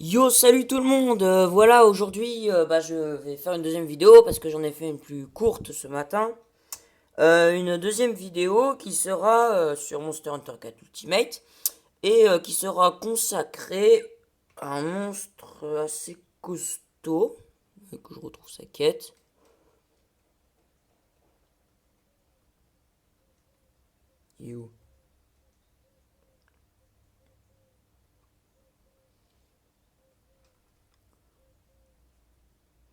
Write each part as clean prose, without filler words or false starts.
Yo, salut tout le monde! Voilà, aujourd'hui, je vais faire une deuxième vidéo parce que j'en ai fait une plus courte ce matin. Une deuxième vidéo qui sera sur Monster Hunter 4 Ultimate et qui sera consacrée à un monstre assez costaud. Que je retrouve sa quête. You.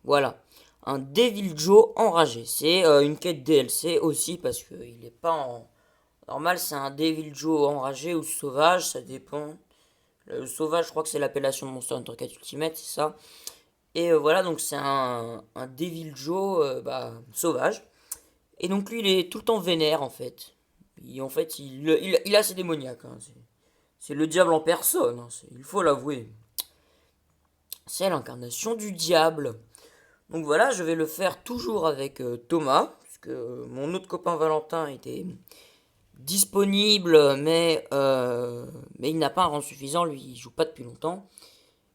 Voilà. Un Devil Joe enragé. C'est une quête DLC aussi parce qu'il n'est pas en. Normal, c'est un Devil Joe enragé ou sauvage, ça dépend. Le sauvage, je crois que c'est l'appellation de Monster Hunter 4 Ultimate, c'est ça. Et voilà, donc c'est un Devil Joe sauvage. Et donc lui, il est tout le temps vénère en fait. En fait, il a ses démoniaques, hein. C'est le diable en personne, hein. Il faut l'avouer. C'est l'incarnation du diable. Donc voilà, je vais le faire toujours avec Thomas, puisque mon autre copain Valentin était disponible, mais il n'a pas un rang suffisant, lui il joue pas depuis longtemps.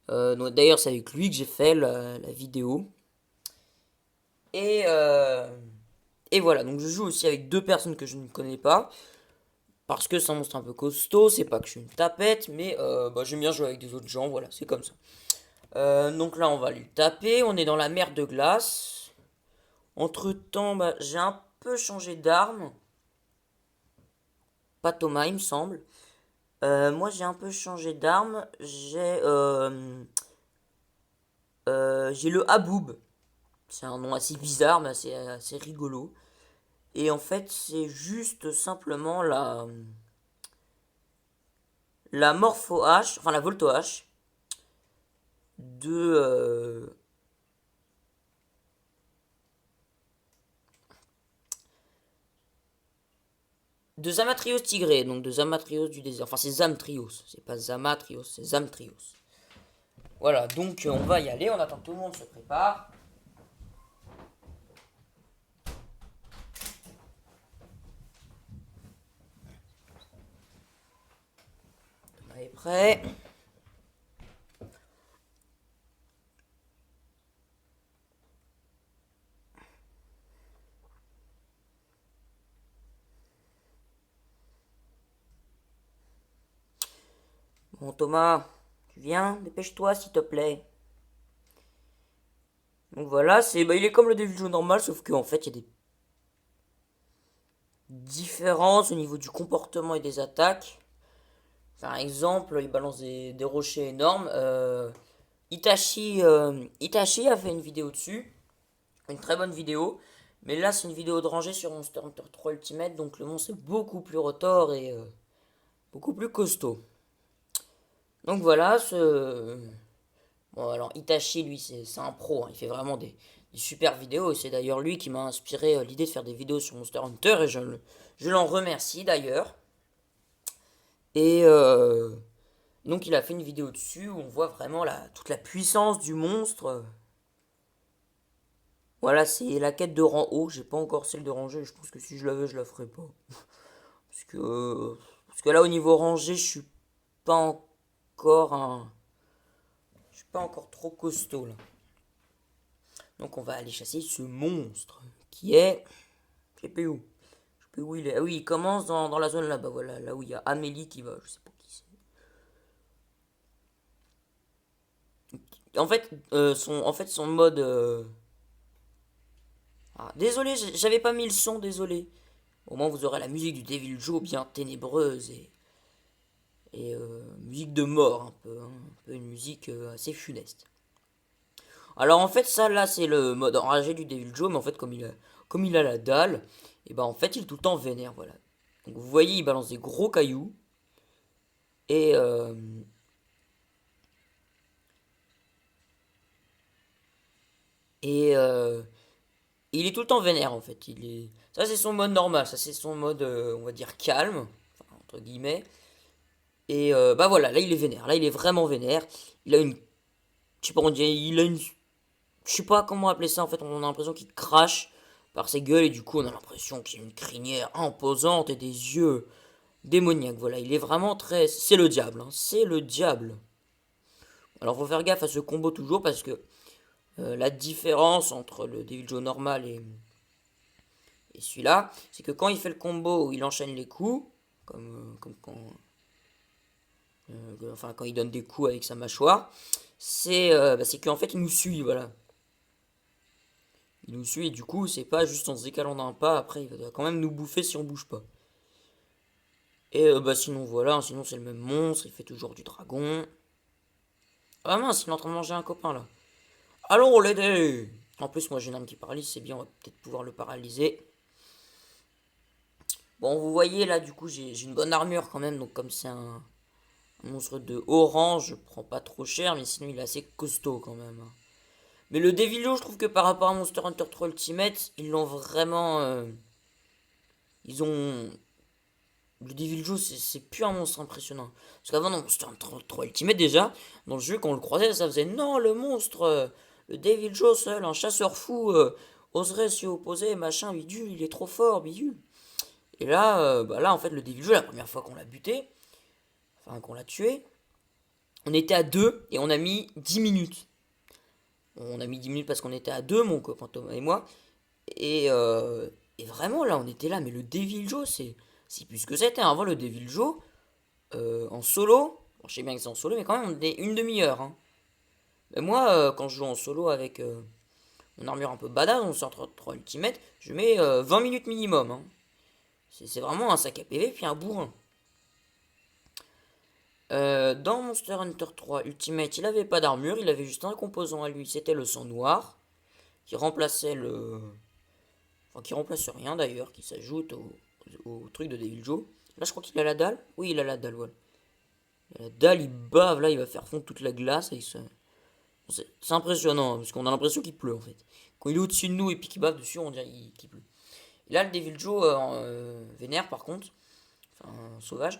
D'ailleurs, c'est avec lui que j'ai fait la vidéo. Et, euh, et voilà, donc je joue aussi avec deux personnes que je ne connais pas. Parce que c'est un monstre un peu costaud, c'est pas que je suis une tapette, mais j'aime bien jouer avec des autres gens, voilà, c'est comme ça. Donc là, on va lui taper, on est dans la mer de glace. Entre temps, j'ai un peu changé d'arme. Pas Thomas, il me semble. Moi, j'ai un peu changé d'arme. J'ai le Haboub. C'est un nom assez bizarre, mais assez rigolo. Et en fait, c'est juste simplement la Morpho H, enfin la Volto H de, de Zamatrios Tigré, donc de Zamatrios du désert. Enfin, c'est Zamtrios, c'est pas Zamatrios, c'est Zamtrios. Voilà, donc on va y aller, on attend que tout le monde se prépare. On est prêt. Bon, Thomas, tu viens? Dépêche-toi, s'il te plaît. Donc voilà, il est comme le début du jeu normal, sauf qu'en fait, il y a des différences au niveau du comportement et des attaques. Par exemple, il balance des rochers énormes. Itachi a fait une vidéo dessus, une très bonne vidéo. Mais là, c'est une vidéo de rangée sur Monster Hunter 3 Ultimate, donc le monstre est beaucoup plus retors et beaucoup plus costaud. Donc voilà, bon, alors Itachi, lui, c'est un pro, hein. Il fait vraiment des super vidéos. Et c'est d'ailleurs lui qui m'a inspiré l'idée de faire des vidéos sur Monster Hunter. Et je l'en remercie d'ailleurs. Et donc il a fait une vidéo dessus où on voit vraiment toute la puissance du monstre. Voilà, c'est la quête de rang haut. J'ai pas encore celle de rangée. Je pense que si je l'avais, je la ferais pas. Parce que là, au niveau rangé, pas encore je suis pas encore trop costaud là. Donc on va aller chasser ce monstre qui est. Je sais plus où. Je sais plus où il est. Ah oui, il commence dans la zone là-bas. Voilà, là où il y a Amélie qui va. Je sais pas qui c'est. En fait, son mode. Ah, désolé, j'avais pas mis le son, désolé. Au moins, vous aurez la musique du Devil Joe bien ténébreuse et musique de mort un peu, hein. Un peu une musique assez funeste. Alors en fait, ça là, c'est le mode enragé du Devil Joe, mais en fait, comme il a la dalle, et ben en fait, il est tout le temps vénère, voilà. Donc vous voyez, il balance des gros cailloux et et il est tout le temps vénère en fait. Ça c'est son mode normal, ça c'est son mode, on va dire calme, enfin, entre guillemets. Et voilà, là il est vénère, là il est vraiment vénère. Il a une, je sais pas, on dirait, il a une, je sais pas comment appeler ça en fait. On a l'impression qu'il crache par ses gueules et du coup on a l'impression qu'il a une crinière imposante et des yeux démoniaques. Voilà, il est vraiment très, c'est le diable, hein, c'est le diable. Alors faut faire gaffe à ce combo toujours parce que la différence entre le Devil Joe normal et celui-là, c'est que quand il fait le combo où il enchaîne les coups, comme quand, enfin quand il donne des coups avec sa mâchoire, c'est qu'en fait il nous suit, voilà. Il nous suit et du coup c'est pas juste en se décalant d'un pas, après il va quand même nous bouffer si on bouge pas. Et sinon voilà, sinon c'est le même monstre, il fait toujours du dragon. Ah mince, il est en train de manger un copain là. Allons l'aider. En plus moi j'ai une arme qui paralyse, c'est bien, on va peut-être pouvoir le paralyser. Bon vous voyez là du coup j'ai une bonne armure quand même, donc comme c'est un monstre de orange, je prends pas trop cher, mais sinon il est assez costaud quand même. Mais le Devilio, je trouve que par rapport à Monster Hunter 3 Ultimate, ils l'ont vraiment... ils ont... Le Deviljo, c'est plus un monstre impressionnant. Parce qu'avant, dans Monster Hunter 3 Ultimate, déjà, dans le jeu, quand on le croisait, ça faisait non, le monstre, le Deviljo seul, un chasseur fou, oserait s'y opposer, machin, bidule, il est trop fort, bidule. Et là, là, en fait, le Deviljo, la première fois qu'on l'a buté, enfin, qu'on l'a tué, on était à 2 et on a mis 10 minutes. On a mis 10 minutes parce qu'on était à 2, mon copain Thomas et moi. Et vraiment, là, on était là. Mais le Devil Joe, c'est plus que c'était. Avant, le Devil Joe, en solo, bon, je sais bien que c'est en solo, mais quand même, on est une demi-heure. Hein. Mais moi, quand je joue en solo avec mon armure un peu badass, on sort 3 Ultimate, je mets 20 minutes minimum. Hein. C'est vraiment un sac à PV, puis un bourrin. Dans Monster Hunter 3 Ultimate, il avait pas d'armure, il avait juste un composant à lui, c'était le sang noir, qui remplaçait le, enfin qui remplace rien d'ailleurs, qui s'ajoute au truc de Devil Joe. Là, je crois qu'il a la dalle. Oui, il a la dalle, voilà. Il a la dalle, il bave, là, il va faire fondre toute la glace. C'est impressionnant, hein, parce qu'on a l'impression qu'il pleut en fait. Quand il est au-dessus de nous et puis qu'il bave dessus, on dirait qu'il pleut. Et là, le Devil Joe vénère par contre, enfin sauvage,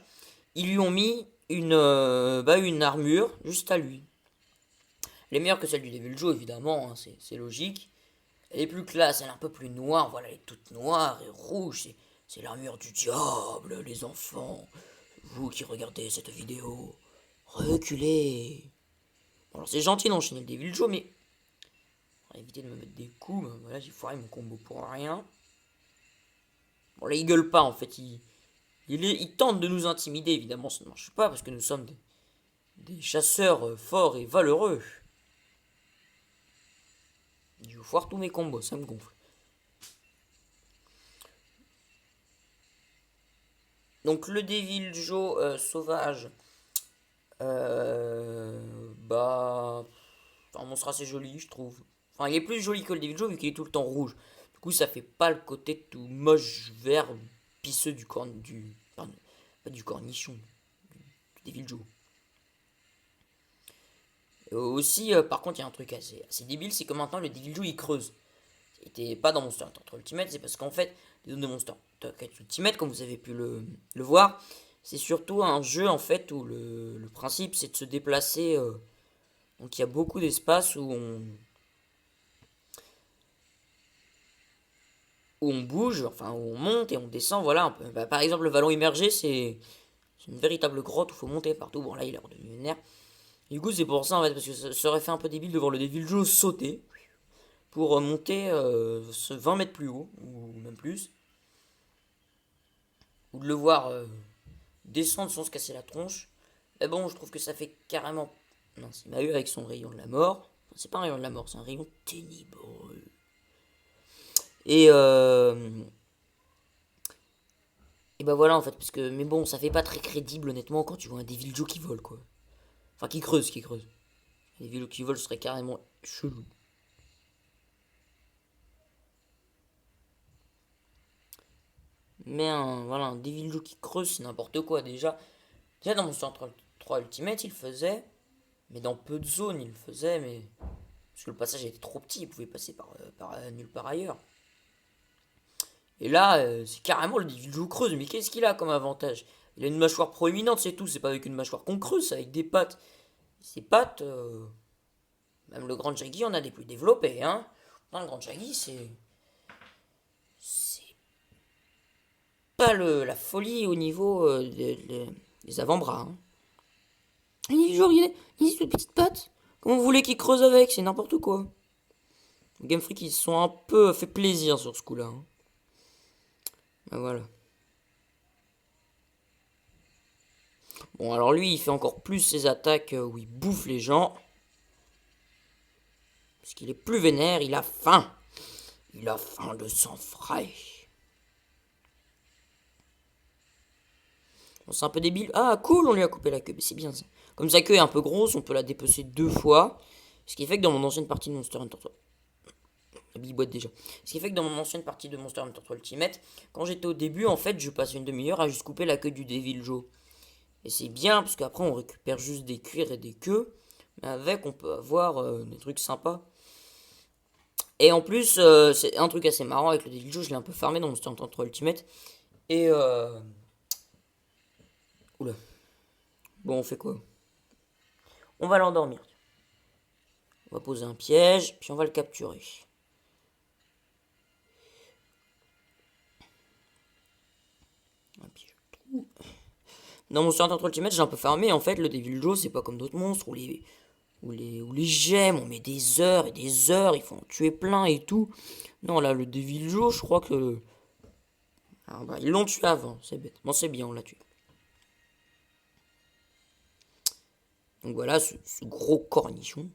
ils lui ont mis une armure juste à lui. Elle est meilleure que celle du Devil Joe, évidemment, hein, c'est logique. Elle est plus classe, elle est un peu plus noire, voilà, elle est toute noire et rouge. C'est l'armure du diable, les enfants. Vous qui regardez cette vidéo, reculez. Bon, alors c'est gentil d'enchaîner le Devil Joe, mais pour éviter de me mettre des coups, ben voilà, j'ai foiré mon combo pour rien. Bon, là, il gueule pas en fait, il tente de nous intimider, évidemment, ça ne marche pas parce que nous sommes des chasseurs forts et valeureux. Je foire tous mes combos, ça me gonfle. Donc le Devil Joe sauvage, bah, un monstre assez joli, je trouve. Enfin, il est plus joli que le Devil Joe vu qu'il est tout le temps rouge. Du coup, ça fait pas le côté tout moche, vert, pisseux pardon, pas du cornichon, du Devil Joe. Aussi, par contre, il y a un truc assez débile, c'est que maintenant le Devil Joe il creuse. C'était pas dans Monster Hunter Ultimate, c'est parce qu'en fait, les zones de Monster Hunter Ultimate, comme vous avez pu le voir, c'est surtout un jeu en fait où le principe c'est de se déplacer. Donc il y a beaucoup d'espace où on bouge, enfin où on monte et on descend, voilà un peu. Bah, par exemple, le vallon immergé, c'est une véritable grotte où il faut monter partout. Bon là, il est redevenu vénère. Du coup, c'est pour ça en fait, parce que ça aurait fait un peu débile de voir le Devil Joe sauter pour monter 20 mètres plus haut, ou même plus. Ou de le voir descendre sans se casser la tronche. Mais bon, je trouve que ça fait carrément. Non, il m'a eu avec son rayon de la mort. Enfin, c'est pas un rayon de la mort, c'est un rayon ténébreux. Et, et bah voilà en fait, parce que. Mais bon, ça fait pas très crédible honnêtement quand tu vois un Devil Joe qui vole quoi. Enfin, qui creuse, qui creuse. Un Devil Joe qui vole serait carrément chelou. Mais voilà, un Devil Joe qui creuse, c'est n'importe quoi déjà. Déjà dans mon Central 3 Ultimate, il le faisait. Mais dans peu de zones, il le faisait, mais. Parce que le passage était trop petit, il pouvait passer par nulle part ailleurs. Et là, c'est carrément le Joe creuse. Mais qu'est-ce qu'il a comme avantage? Il a une mâchoire proéminente, c'est tout. C'est pas avec une mâchoire qu'on creuse, c'est avec des pattes. Ces pattes, même le Grand Jaggy en a des plus développés. Hein. Non, le Grand Jaggy, c'est pas la folie au niveau des avant-bras. Hein. Il est toujours, il a des petites pattes. Comment vous voulez qu'il creuse avec? C'est n'importe quoi. Game Freak, ils se sont un peu fait plaisir sur ce coup-là. Hein. Ben voilà. Bon, alors lui, il fait encore plus ses attaques où il bouffe les gens. Parce qu'il est plus vénère, il a faim. Il a faim de sang frais. Bon, c'est un peu débile. Ah, cool, on lui a coupé la queue. Mais c'est bien ça. Comme sa queue est un peu grosse, on peut la dépecer 2 fois. Ce qui fait que dans mon ancienne partie de Monster Hunter 3... La bille boîte déjà. Ce qui fait que dans mon ancienne partie de Monster Hunter 3 Ultimate, quand j'étais au début, en fait, je passais une demi-heure à juste couper la queue du Devil Joe. Et c'est bien, parce qu'après, on récupère juste des cuirs et des queues. Mais avec, on peut avoir des trucs sympas. Et en plus, c'est un truc assez marrant avec le Devil Joe, je l'ai un peu farmé dans Monster Hunter 3 Ultimate. Et Oula. Bon, on fait quoi? On va l'endormir. On va poser un piège, puis on va le capturer. Un piège. Dans Monster Hunter 3 Ultimate, j'ai un peu farmé. En fait, le Devil Joe, c'est pas comme d'autres monstres où les gemmes, on met des heures et des heures, il faut en tuer plein et tout. Non, là, le Devil Joe, je crois que... Ah bah, ils l'ont tué avant, c'est bête. Bon, c'est bien, on l'a tué. Donc voilà, ce gros cornichon.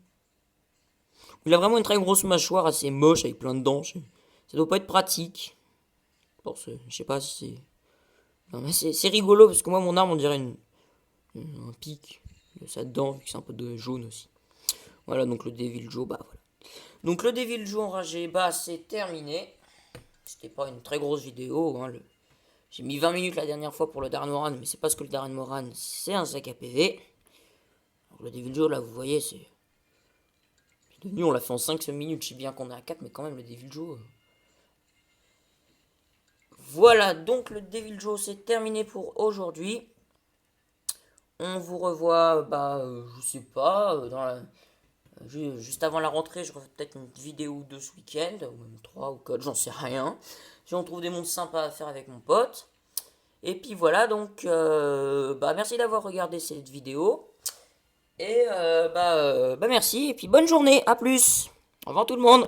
Il a vraiment une très grosse mâchoire assez moche avec plein de dents. Ça doit pas être pratique. Bon, je sais pas si c'est... Non, mais c'est rigolo parce que moi, mon arme, on dirait un pic. Sa dent, vu que c'est un peu de jaune aussi. Voilà, donc le Devil Joe, bah voilà. Donc le Devil Joe enragé, bah c'est terminé. C'était pas une très grosse vidéo. Hein, J'ai mis 20 minutes la dernière fois pour le Darren Moran, mais c'est parce que le Darren Moran, c'est un sac à PV. Alors, le Devil Joe, là, vous voyez, c'est devenu, on l'a fait en 5 minutes. Je sais bien qu'on est à 4, mais quand même, le Devil Joe... Voilà, donc le Devil Joe, c'est terminé pour aujourd'hui. On vous revoit, je sais pas, juste avant la rentrée, je refais peut-être une vidéo ou deux ce week-end, ou même 3 ou 4, j'en sais rien. Si on trouve des mondes sympas à faire avec mon pote. Et puis voilà, donc, merci d'avoir regardé cette vidéo. Et merci, et puis bonne journée, à plus. Au revoir tout le monde.